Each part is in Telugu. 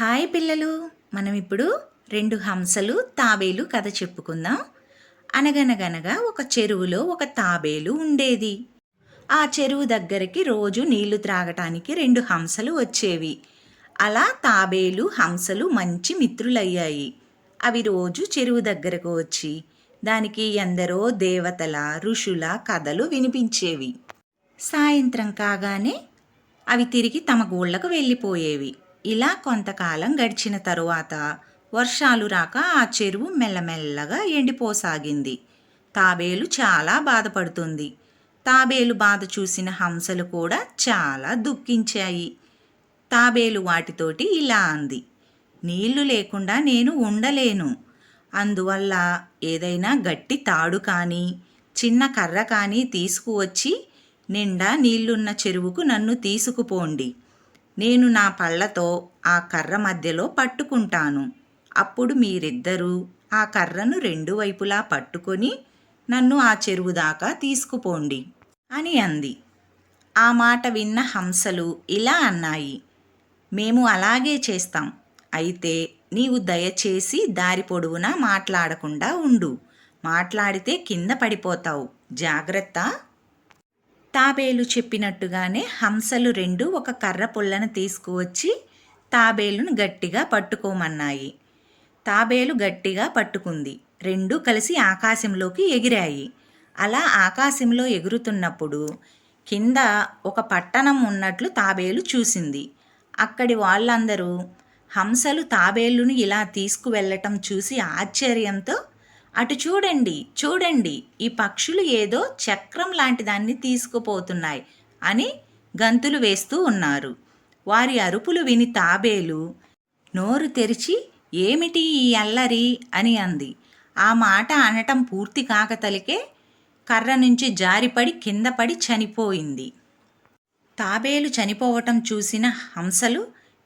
హాయ్ పిల్లలు, మనం ఇప్పుడు రెండు హంసలు తాబేలు కథ చెప్పుకుందాం. అనగనగనగా ఒక చెరువులో ఒక తాబేలు ఉండేది. ఆ చెరువు దగ్గరికి రోజు నీళ్లు త్రాగటానికి రెండు హంసలు వచ్చేవి. అలా తాబేలు హంసలు మంచి మిత్రులయ్యాయి. అవి రోజు చెరువు దగ్గరకు వచ్చి దానికి ఎందరో దేవతల ఋషుల కథలు వినిపించేవి. సాయంత్రం కాగానే అవి తిరిగి తమ గూళ్ళకు వెళ్ళిపోయేవి. ఇలా కొంతకాలం గడిచిన తరువాత వర్షాలు రాక ఆ చెరువు మెల్లమెల్లగా ఎండిపోసాగింది. తాబేలు చాలా బాధపడుతుంది. తాబేలు బాధ చూసిన హంసలు కూడా చాలా దుఃఖించాయి. తాబేలు వాటితోటి ఇలా అంది: నీళ్లు లేకుండా నేను ఉండలేను. అందువల్ల ఏదైనా గట్టి తాడు కానీ చిన్న కర్ర కానీ తీసుకువచ్చి నిండా నీళ్లున్న చెరువుకు నన్ను తీసుకుపోండి. నేను నా పళ్ళతో ఆ కర్ర మధ్యలో పట్టుకుంటాను. అప్పుడు మీరిద్దరూ ఆ కర్రను రెండు వైపులా పట్టుకొని నన్ను ఆ చెరువు దాకా తీసుకుపోండి అని అంది. ఆ మాట విన్న హంసలు ఇలా అన్నాయి: మేము అలాగే చేస్తాం. అయితే నీవు దయచేసి దారి పొడవునా మాట్లాడకుండా ఉండు. మాట్లాడితే కింద పడిపోతావు. జాగ్రత్త. తాబేలు చెప్పినట్టుగానే హంసలు రెండు ఒక కర్ర పుల్లను తీసుకువచ్చి తాబేలును గట్టిగా పట్టుకోమన్నాయి. తాబేలు గట్టిగా పట్టుకుంది. రెండూ కలిసి ఆకాశంలోకి ఎగిరాయి. అలా ఆకాశంలో ఎగురుతున్నప్పుడు కింద ఒక పట్టణం ఉన్నట్లు తాబేలు చూసింది. అక్కడి వాళ్ళందరూ హంసలు తాబేలును ఇలా తీసుకువెళ్ళటం చూసి ఆశ్చర్యంతో, అటు చూడండి చూడండి, ఈ పక్షులు ఏదో చక్రం లాంటి దాన్ని తీసుకుపోతున్నాయి అని గంతులు వేస్తూ ఉన్నారు. వారి అరుపులు విని తాబేలు నోరు తెరిచి ఏమిటి ఈ అల్లరి అని అంది. ఆ మాట అనటం పూర్తి కాకతలికే కర్ర నుంచి జారిపడి కింద పడి చనిపోయింది. తాబేలు చనిపోవటం చూసిన హంసలు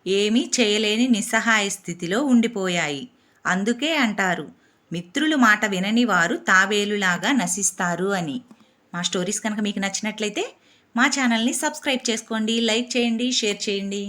ఏమీ చేయలేని నిస్సహాయ స్థితిలో ఉండిపోయాయి. అందుకే అంటారు, మిత్రులు మాట వినని వారు తాబేలులాగా నశిస్తారు అని. మా స్టోరీస్ కనుక మీకు నచ్చినట్లయితే మా ఛానల్ని సబ్స్క్రైబ్ చేసుకోండి, లైక్ చేయండి, షేర్ చేయండి.